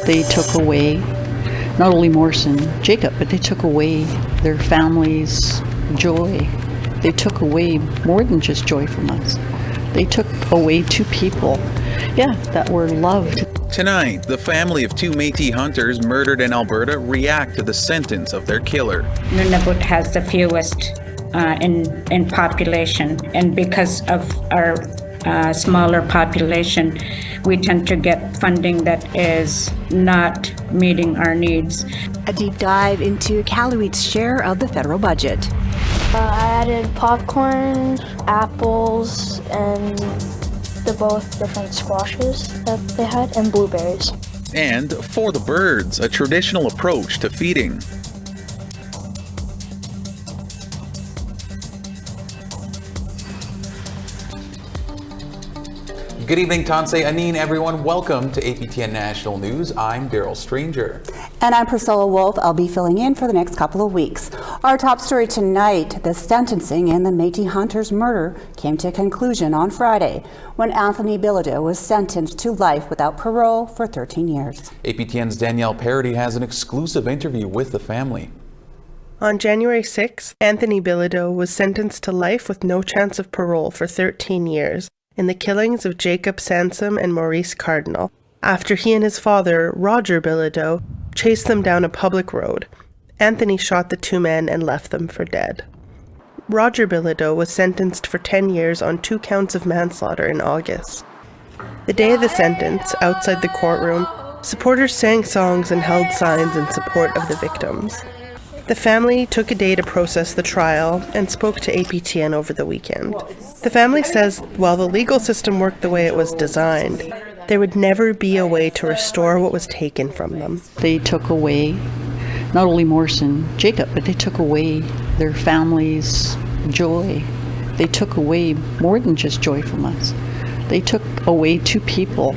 They took away not only Morris and Jacob, but they took away their family's joy. They took away more than just joy from us. They took away two people, that were loved. Tonight, the family of two Métis hunters murdered in Alberta react to the sentence of their killer. Nunavut has the fewest in population, and because of our smaller population, we tend to get funding that is not meeting our needs. A deep dive into Iqaluit's share of the federal budget. I added popcorn, apples, and the both different squashes that they had, and blueberries. And For the Birds, a traditional approach to feeding. Good evening, Tansei Anin, everyone. Welcome to APTN National News. I'm Daryl Stranger. And I'm Priscilla Wolf. I'll be filling in for the next couple of weeks. Our top story tonight, the sentencing in the Métis hunters' murder came to a conclusion on Friday when Anthony Bilodeau was sentenced to life without parole for 13 years. APTN's Danielle Parody has an exclusive interview with the family. On January 6th, Anthony Bilodeau was sentenced to life with no chance of parole for 13 years. In the killings of Jacob Sansom and Maurice Cardinal, after he and his father, Roger Bilodeau, chased them down a public road. Anthony shot the two men and left them for dead. Roger Bilodeau was sentenced for 10 years on 2 counts of manslaughter in August. The day of the sentence, outside the courtroom, supporters sang songs and held signs in support of the victims. The family took a day to process the trial and spoke to APTN over the weekend. The family says while the legal system worked the way it was designed, there would never be a way to restore what was taken from them. They took away not only Morris and Jacob, but they took away their family's joy. They took away more than just joy from us. They took away two people,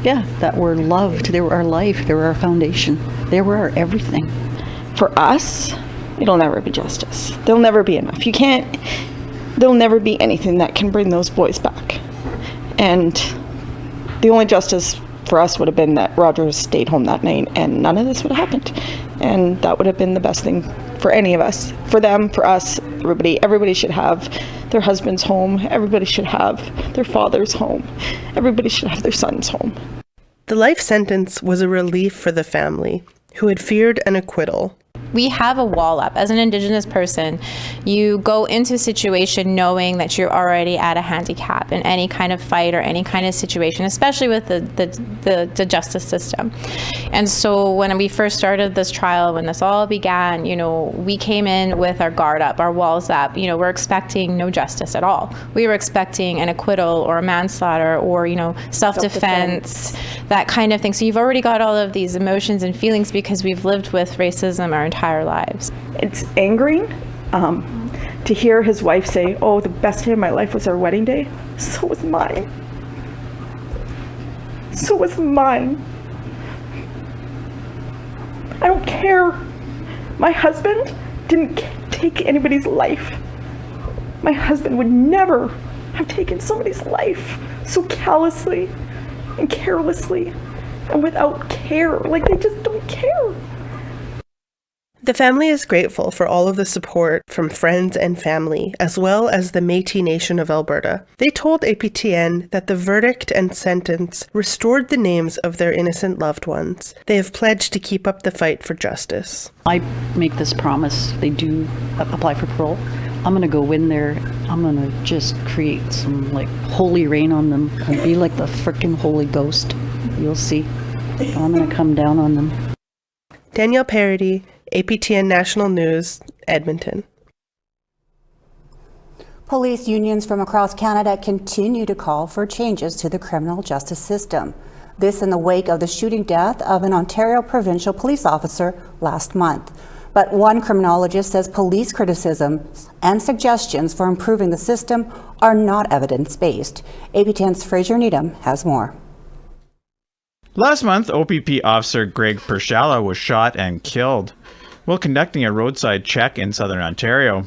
that were loved. They were our life. They were our foundation. They were our everything. For us, it'll never be justice. There'll never be enough. There'll never be anything that can bring those boys back. And the only justice for us would have been that Roger stayed home that night and none of this would have happened. And that would have been the best thing for any of us. For them, for us, everybody. Everybody should have their husband's home. Everybody should have their father's home. Everybody should have their son's home. The life sentence was a relief for the family, who had feared an acquittal. We have a wall up. As an Indigenous person, you go into a situation knowing that you're already at a handicap in any kind of fight or any kind of situation, especially with the justice system. And so when we first started this trial, when this all began, we came in with our guard up, our walls up. We're expecting no justice at all. We were expecting an acquittal or a manslaughter or, self-defense, that kind of thing. So you've already got all of these emotions and feelings because we've lived with racism our entire lives. It's angering to hear his wife say, "Oh, the best day of my life was our wedding day." So was mine. So was mine. I don't care. My husband didn't take anybody's life. My husband would never have taken somebody's life so callously and carelessly and without care. They just don't care. The family is grateful for all of the support from friends and family, as well as the Métis Nation of Alberta. They told APTN that the verdict and sentence restored the names of their innocent loved ones. They have pledged to keep up the fight for justice. I make this promise. They do apply for parole. I'm going to go in there. I'm going to just create some holy rain on them and be like the frickin' Holy Ghost. You'll see. I'm going to come down on them. Danielle Parody, APTN National News, Edmonton. Police unions from across Canada continue to call for changes to the criminal justice system. This in the wake of the shooting death of an Ontario provincial police officer last month. But one criminologist says police criticisms and suggestions for improving the system are not evidence-based. APTN's Fraser Needham has more. Last month, OPP officer Greg Pershala was shot and killed while conducting a roadside check in southern Ontario.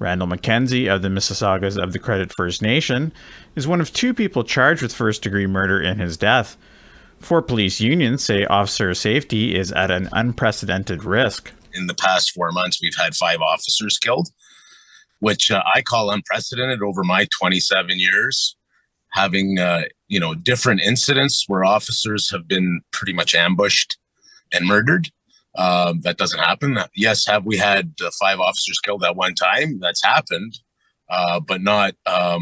Randall McKenzie of the Mississaugas of the Credit First Nation is one of 2 people charged with first-degree murder in his death. 4 police unions say officer safety is at an unprecedented risk. In the past 4 months, we've had 5 officers killed, which I call unprecedented over my 27 years, having, different incidents where officers have been pretty much ambushed and murdered. That doesn't happen. Yes, have we had 5 officers killed at one time? That's happened, but not, a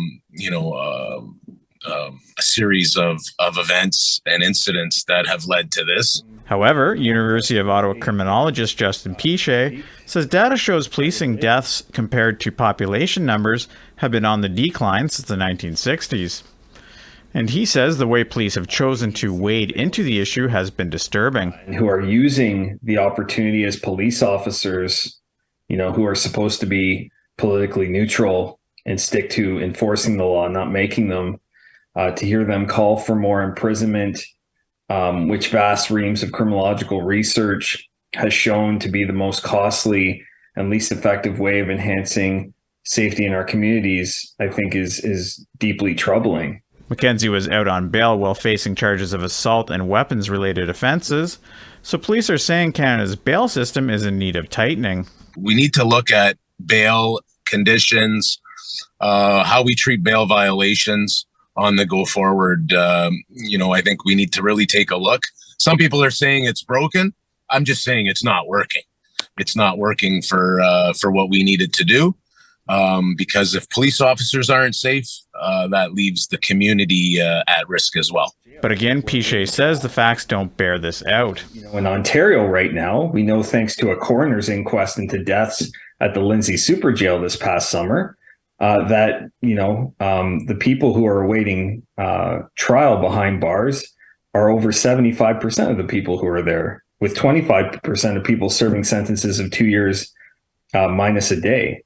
series of events and incidents that have led to this. However, University of Ottawa criminologist Justin Piche says data shows policing deaths compared to population numbers have been on the decline since the 1960s. And he says the way police have chosen to wade into the issue has been disturbing. Who are using the opportunity as police officers, who are supposed to be politically neutral and stick to enforcing the law, not making them, to hear them call for more imprisonment, which vast reams of criminological research has shown to be the most costly and least effective way of enhancing safety in our communities, I think is deeply troubling. McKenzie was out on bail while facing charges of assault and weapons-related offenses, so police are saying Canada's bail system is in need of tightening. We need to look at bail conditions, how we treat bail violations on the go forward. I think we need to really take a look. Some people are saying it's broken. I'm just saying it's not working. It's not working for what we needed to do. Because if police officers aren't safe, that leaves the community at risk as well. But again, Piche says the facts don't bear this out. In Ontario right now, we know thanks to a coroner's inquest into deaths at the Lindsay Super Jail this past summer, that the people who are awaiting trial behind bars are over 75% of the people who are there, with 25% of people serving sentences of 2 years minus a day.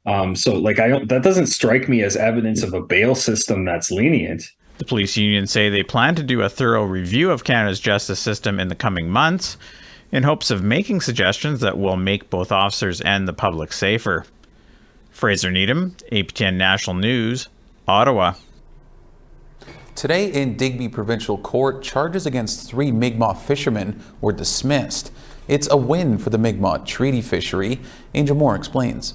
That doesn't strike me as evidence of a bail system that's lenient. The police unions say they plan to do a thorough review of Canada's justice system in the coming months in hopes of making suggestions that will make both officers and the public safer. Fraser Needham, APTN National News, Ottawa. Today in Digby Provincial Court, charges against 3 Mi'kmaq fishermen were dismissed. It's a win for the Mi'kmaq treaty fishery. Angel Moore explains.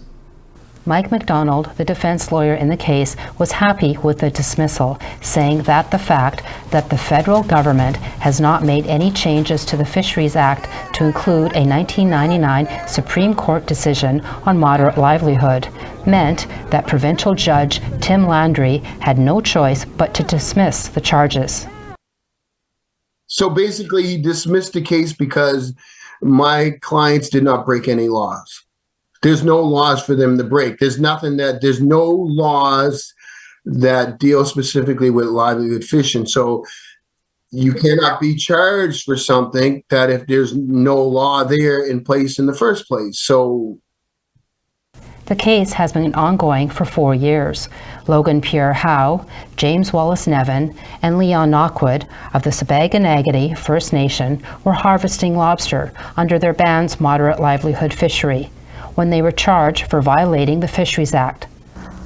Mike McDonald, the defense lawyer in the case, was happy with the dismissal, saying that the fact that the federal government has not made any changes to the Fisheries Act to include a 1999 Supreme Court decision on moderate livelihood meant that provincial judge Tim Landry had no choice but to dismiss the charges. So basically, he dismissed the case because my clients did not break any laws. There's no laws for them to break. There's no laws that deal specifically with livelihood fishing. So you cannot be charged for something that if there's no law there in place in the first place. So the case has been ongoing for 4 years. Logan Pierre Howe, James Wallace Nevin, and Leon Knockwood of the Sabaganagati First Nation were harvesting lobster under their band's moderate livelihood fishery when they were charged for violating the Fisheries Act.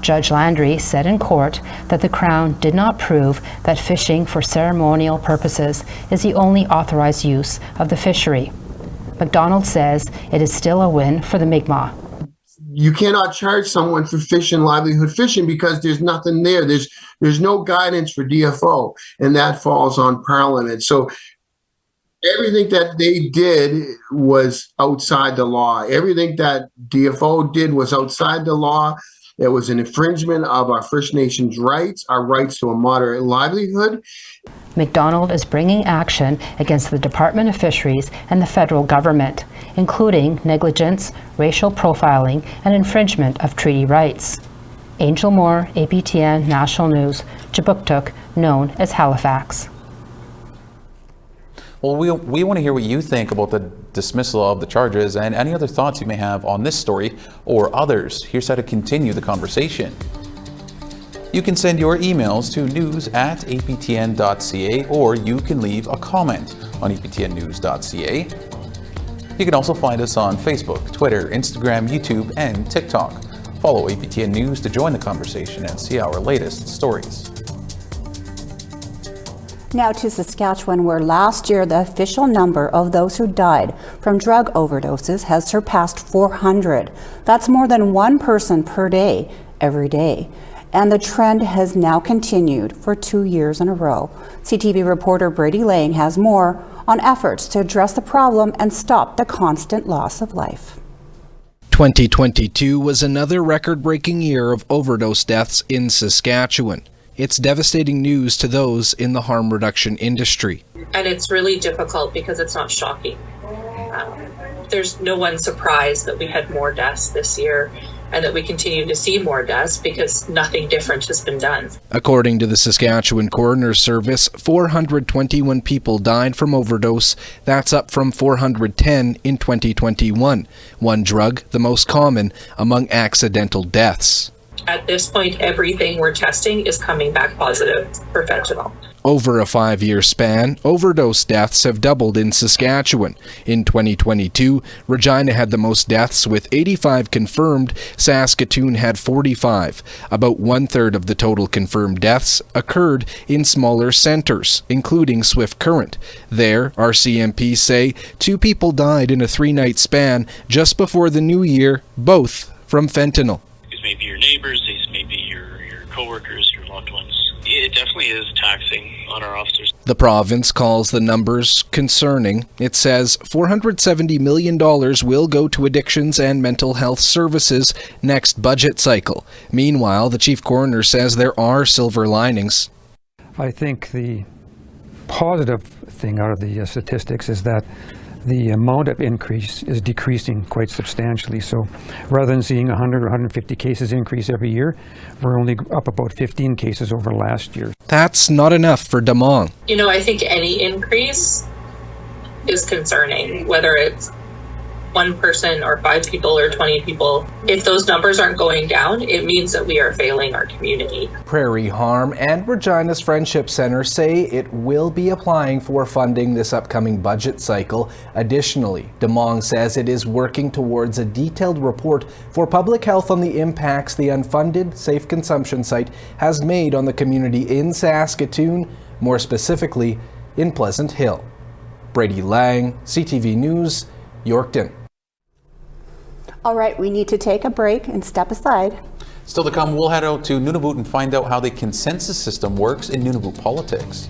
Judge Landry said in court that the Crown did not prove that fishing for ceremonial purposes is the only authorized use of the fishery. McDonald says it is still a win for the Mi'kmaq. You cannot charge someone for fishing livelihood fishing because there's nothing there. There's no guidance for DFO, and that falls on Parliament. So everything that they did was outside the law. Everything that DFO did was outside the law. It was an infringement of our First Nations rights, our rights to a moderate livelihood. McDonald is bringing action against the Department of Fisheries and the federal government, including negligence, racial profiling, and infringement of treaty rights. Angel Moore, APTN National News, Chibuktuk, known as Halifax. Well, we want to hear what you think about the dismissal of the charges and any other thoughts you may have on this story or others. Here's how to continue the conversation. You can send your emails to news@aptn.ca, or you can leave a comment on aptnnews.ca. You can also find us on Facebook, Twitter, Instagram, YouTube, and TikTok. Follow APTN News to join the conversation and see our latest stories. Now to Saskatchewan, where last year the official number of those who died from drug overdoses has surpassed 400. That's more than one person per day, every day. And the trend has now continued for 2 years in a row. CTV reporter Brady Lang has more on efforts to address the problem and stop the constant loss of life. 2022 was another record-breaking year of overdose deaths in Saskatchewan. It's devastating news to those in the harm reduction industry. And it's really difficult because it's not shocking. There's no one surprised that we had more deaths this year and that we continue to see more deaths because nothing different has been done. According to the Saskatchewan Coroner's Service, 421 people died from overdose. That's up from 410 in 2021. One drug, the most common among accidental deaths. At this point, everything we're testing is coming back positive for fentanyl. Over a 5-year span, overdose deaths have doubled in Saskatchewan. In 2022, Regina had the most deaths with 85 confirmed. Saskatoon had 45. About 1/3 of the total confirmed deaths occurred in smaller centres, including Swift Current. There, RCMP say 2 people died in a 3-night span just before the new year, both from fentanyl. These may be your neighbors, these may be your coworkers, your loved ones. It definitely is taxing on our officers. The province calls the numbers concerning. It says $470 million will go to addictions and mental health services next budget cycle. Meanwhile, the chief coroner says there are silver linings. I think the positive thing out of the statistics is that the amount of increase is decreasing quite substantially. So rather than seeing 100 or 150 cases increase every year, we're only up about 15 cases over last year. That's not enough for Damong. You know, I think any increase is concerning, whether it's 1 person or 5 people or 20 people. If those numbers aren't going down, it means that we are failing our community. Prairie Harm and Regina's Friendship Centre say it will be applying for funding this upcoming budget cycle. Additionally, Damong says it is working towards a detailed report for public health on the impacts the unfunded safe consumption site has made on the community in Saskatoon, more specifically in Pleasant Hill. Brady Lang, CTV News, Yorkton. All right, we need to take a break and step aside. Still to come, we'll head out to Nunavut and find out how the consensus system works in Nunavut politics.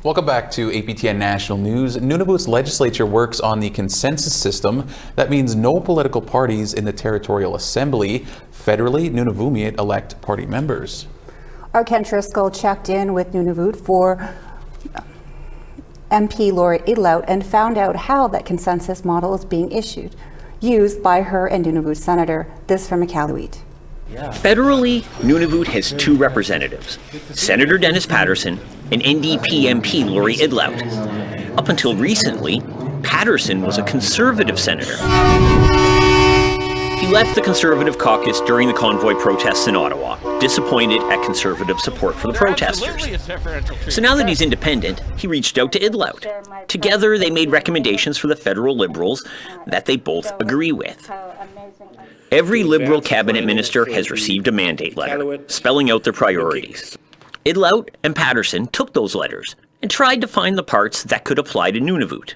Welcome back to APTN National News. Nunavut's legislature works on the consensus system. That means no political parties in the Territorial Assembly. Federally, Nunavummiut elect party members. Our Ken Driscoll checked in with Nunavut for MP Lori Idlout and found out how that consensus model is being used by her and Nunavut Senator. This from Iqaluit. Federally, Nunavut has two representatives, Senator Dennis Patterson and NDP MP Lori Idlout. Up until recently, Patterson was a Conservative senator. He left the Conservative caucus during the convoy protests in Ottawa, disappointed at Conservative support for the protesters. So now that he's independent, he reached out to Idlout. Together, they made recommendations for the federal Liberals that they both agree with. Every Liberal cabinet minister has received a mandate letter, spelling out their priorities. Idlout and Patterson took those letters and tried to find the parts that could apply to Nunavut.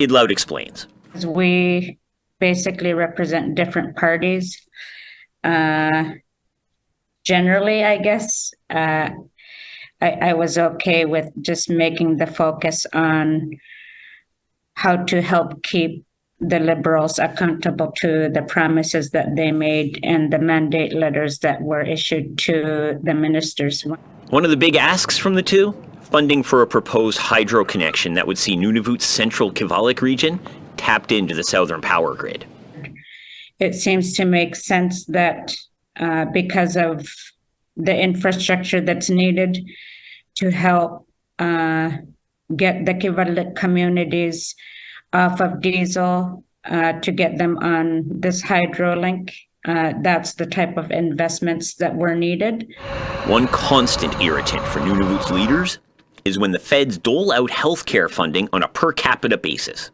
Idlout explains. We basically represent different parties. Generally, I guess, I was okay with just making the focus on how to help keep the Liberals accountable to the promises that they made and the mandate letters that were issued to the ministers. One of the big asks from the two, funding for a proposed hydro connection that would see Nunavut's central Kivalliq region tapped into the southern power grid. It seems to make sense that because of the infrastructure that's needed to help get the Kivalliq communities off of diesel to get them on this hydro link. That's the type of investments that were needed. One constant irritant for Nunavut's leaders is when the feds dole out healthcare funding on a per capita basis.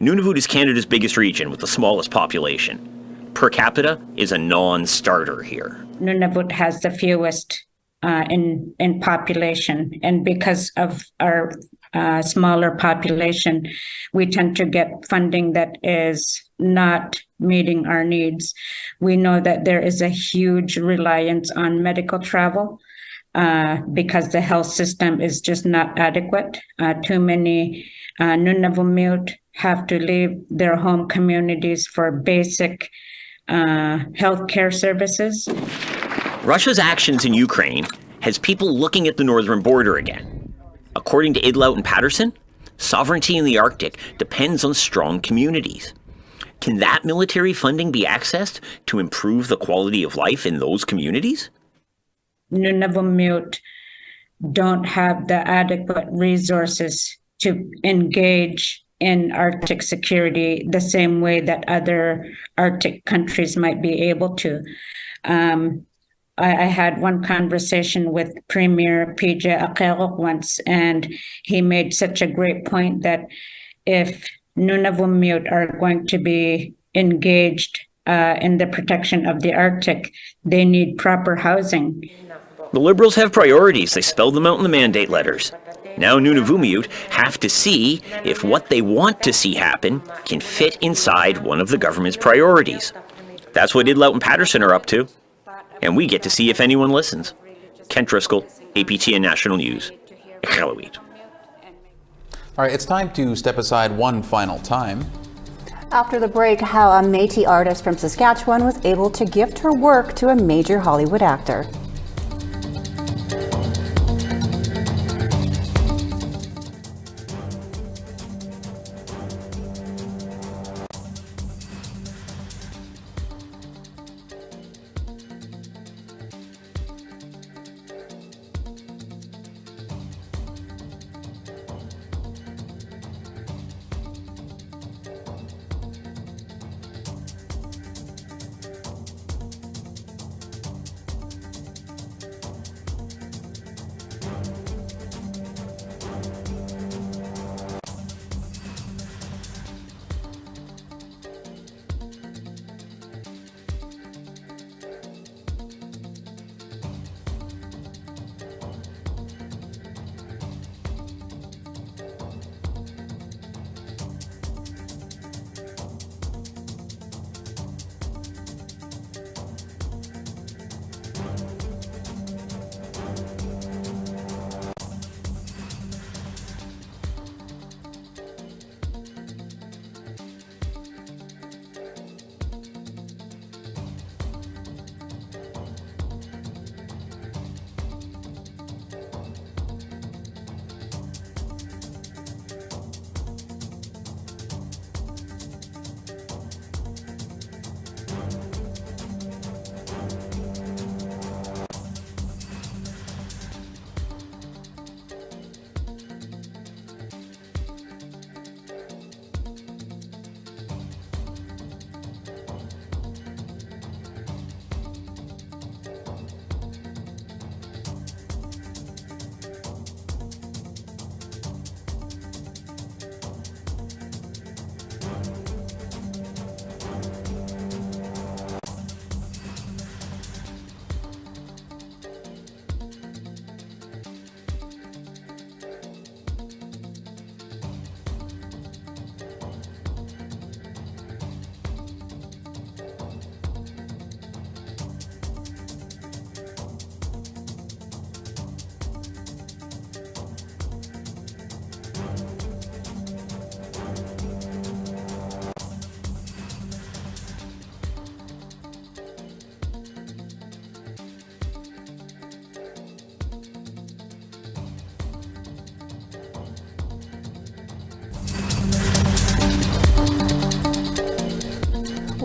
Nunavut is Canada's biggest region with the smallest population. Per capita is a non-starter here. Nunavut has the fewest in population, and because of our smaller population, we tend to get funding that is not meeting our needs. We know that there is a huge reliance on medical travel because the health system is just not adequate. Too many Nunavummiut have to leave their home communities for basic healthcare services. Russia's actions in Ukraine has people looking at the northern border again. According to Idlout and Patterson, sovereignty in the Arctic depends on strong communities. Can that military funding be accessed to improve the quality of life in those communities? Nunavummiut don't have the adequate resources to engage in Arctic security the same way that other Arctic countries might be able to. I had one conversation with Premier PJ Akelok once, and he made such a great point that if Nunavummiut are going to be engaged in the protection of the Arctic, they need proper housing. The Liberals have priorities. They spelled them out in the mandate letters. Now Nunavummiut have to see if what they want to see happen can fit inside one of the government's priorities. That's what Idlout and Patterson are up to. And we get to see if anyone listens. Ken Driscoll, APTN National News, Iqaluit. All right, it's time to step aside one final time. After the break, how a Métis artist from Saskatchewan was able to gift her work to a major Hollywood actor.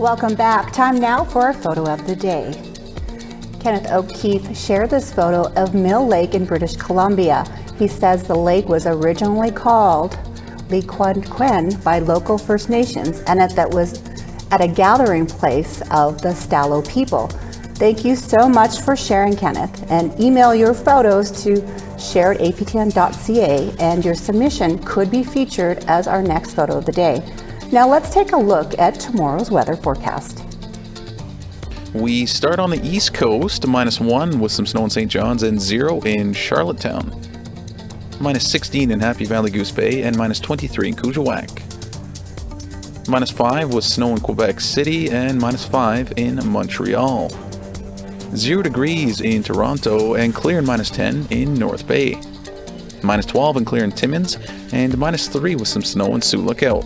Welcome back. Time now for our photo of the day. Kenneth O'Keefe shared this photo of Mill Lake in British Columbia. He says the lake was originally called Lequanquen by local First Nations, and that was at a gathering place of the Stalo people. Thank you so much for sharing, Kenneth, and email your photos to share@aptn.ca, and your submission could be featured as our next photo of the day. Now let's take a look at tomorrow's weather forecast. We start on the east coast, -1 with some snow in St. John's and 0 in Charlottetown. -16 in Happy Valley Goose Bay and -23 in Kuujjuaq. -5 with snow in Quebec City and -5 in Montreal. 0 degrees in Toronto and clear and -10 in North Bay. -12 and clear in Timmins and -3 with some snow in Sioux Lookout.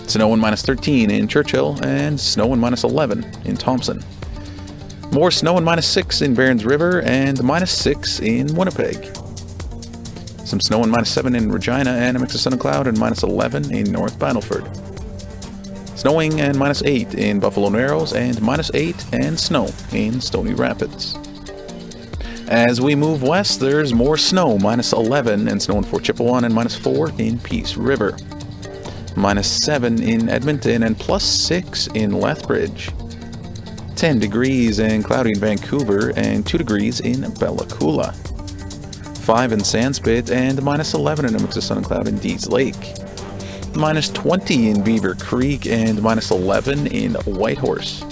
Snow and -13 in Churchill and snow and -11 in Thompson. More snow and -6 in Barons River and -6 in Winnipeg. Some snow and -7 in Regina and a mix of sun and cloud and -11 in North Battleford. Snowing and -8 in Buffalo Narrows and -8 and snow in Stony Rapids. As we move west, there's more snow, -11 and snow in Fort Chipewyan and -4 in Peace River. -7 in Edmonton and +6 in Lethbridge. 10 degrees and cloudy in Vancouver and 2 degrees in Bella Coola. 5 in Sandspit and -11 in a mix of sun and cloud in Dease Lake. -20 in Beaver Creek and -11 in Whitehorse.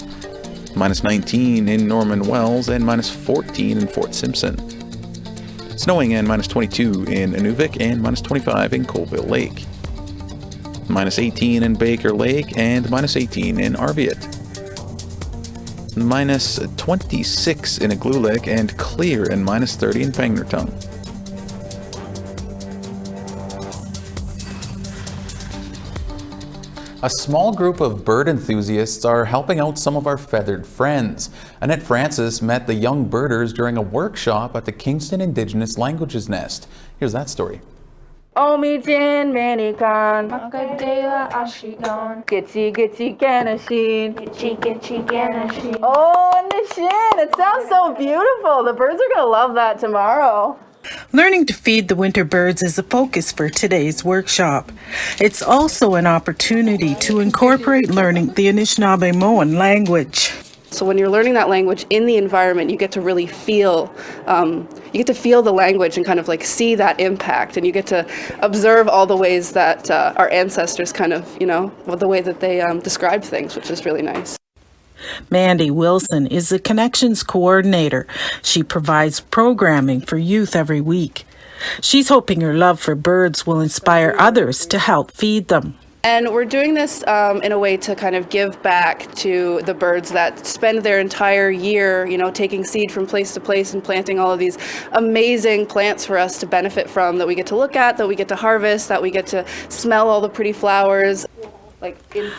-19 in Norman Wells and -14 in Fort Simpson. Snowing and -22 in Inuvik and -25 in Colville Lake. -18 in Baker Lake and -18 in Arviat. -26 in Igloolik and clear and -30 in Pangnirtung. A small group of bird enthusiasts are helping out some of our feathered friends. Annette Francis met the young birders during a workshop at the Kingston Indigenous Languages Nest. Here's that story. Omijin Manikan Makadela Ashigon Gitchy Gitchy Ganashin Gitchy Gitchy Ganashin. Oh, and the shin! It sounds so beautiful. The birds are gonna love that tomorrow. Learning to feed the winter birds is a focus for today's workshop. It's also an opportunity to incorporate learning the Anishinaabe-Moan language. So when you're learning that language in the environment, you get to really feel, the language and kind of like see that impact, and you get to observe all the ways that our ancestors kind of, the way that they describe things, which is really nice. Mandy Wilson is the Connections Coordinator. She provides programming for youth every week. She's hoping her love for birds will inspire others to help feed them. And we're doing this in a way to kind of give back to the birds that spend their entire year, taking seed from place to place and planting all of these amazing plants for us to benefit from, that we get to look at, that we get to harvest, that we get to smell all the pretty flowers.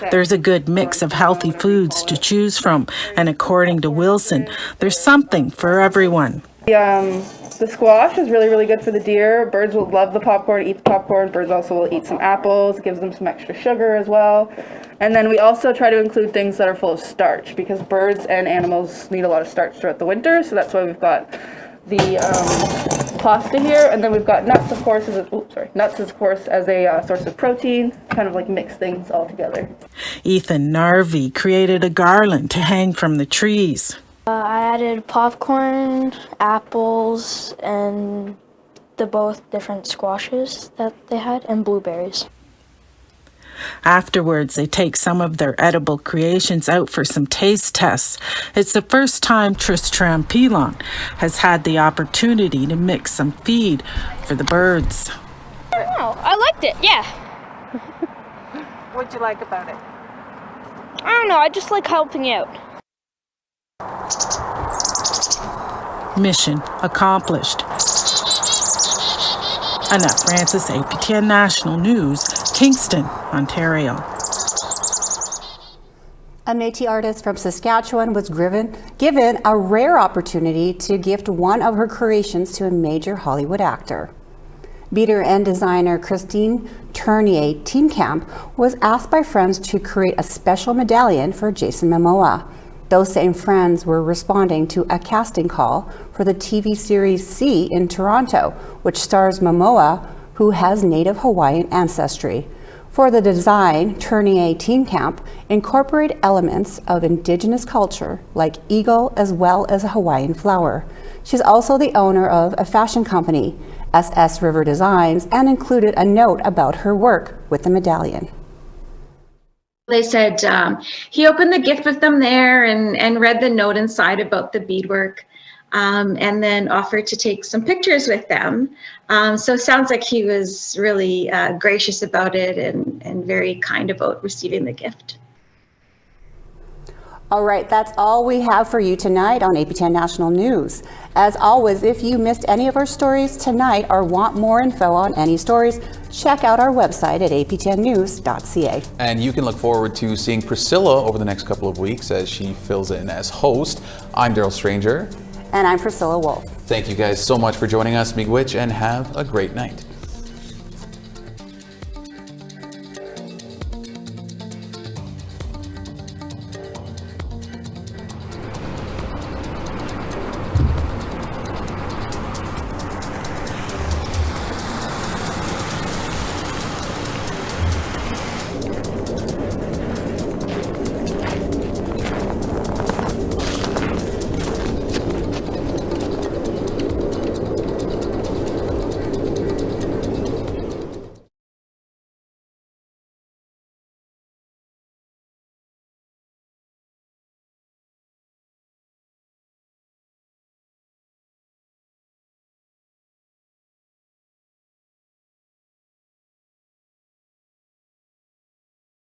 There's a good mix of healthy foods to choose from, and according to Wilson, there's something for everyone. The squash is really, really good for the deer. Birds will love the popcorn, eat the popcorn. Birds also will eat some apples, gives them some extra sugar as well. And then we also try to include things that are full of starch, because birds and animals need a lot of starch throughout the winter. So that's why we've got the pasta here, and then we've got nuts, of course, as a source of protein. Kind of like mix things all together. Ethan Narvey created a garland to hang from the trees. I added popcorn, apples, and both different squashes that they had, and blueberries. Afterwards, they take some of their edible creations out for some taste tests. It's the first time Tristram Pilon has had the opportunity to mix some feed for the birds. I don't know. I liked it, yeah. What'd you like about it? I don't know. I just like helping out. Mission accomplished. Annette Francis, APTN National News, Kingston, Ontario. A Métis artist from Saskatchewan was given a rare opportunity to gift one of her creations to a major Hollywood actor. Beater and designer Christine Tournier Teamcamp was asked by friends to create a special medallion for Jason Momoa. Those same friends were responding to a casting call for the TV series C in Toronto, which stars Momoa, who has native Hawaiian ancestry. For the design, Tournier Teamcamp incorporated elements of indigenous culture like eagle as well as a Hawaiian flower. She's also the owner of a fashion company, SS River Designs, and included a note about her work with the medallion. They said he opened the gift with them there and read the note inside about the beadwork, and then offered to take some pictures with them. So it sounds like he was really gracious about it and very kind about receiving the gift. All right, that's all we have for you tonight on APTN National News. As always, if you missed any of our stories tonight or want more info on any stories, check out our website at aptnnews.ca. And you can look forward to seeing Priscilla over the next couple of weeks as she fills in as host. I'm Daryl Stranger. And I'm Priscilla Wolf. Thank you guys so much for joining us, Miigwech, and have a great night.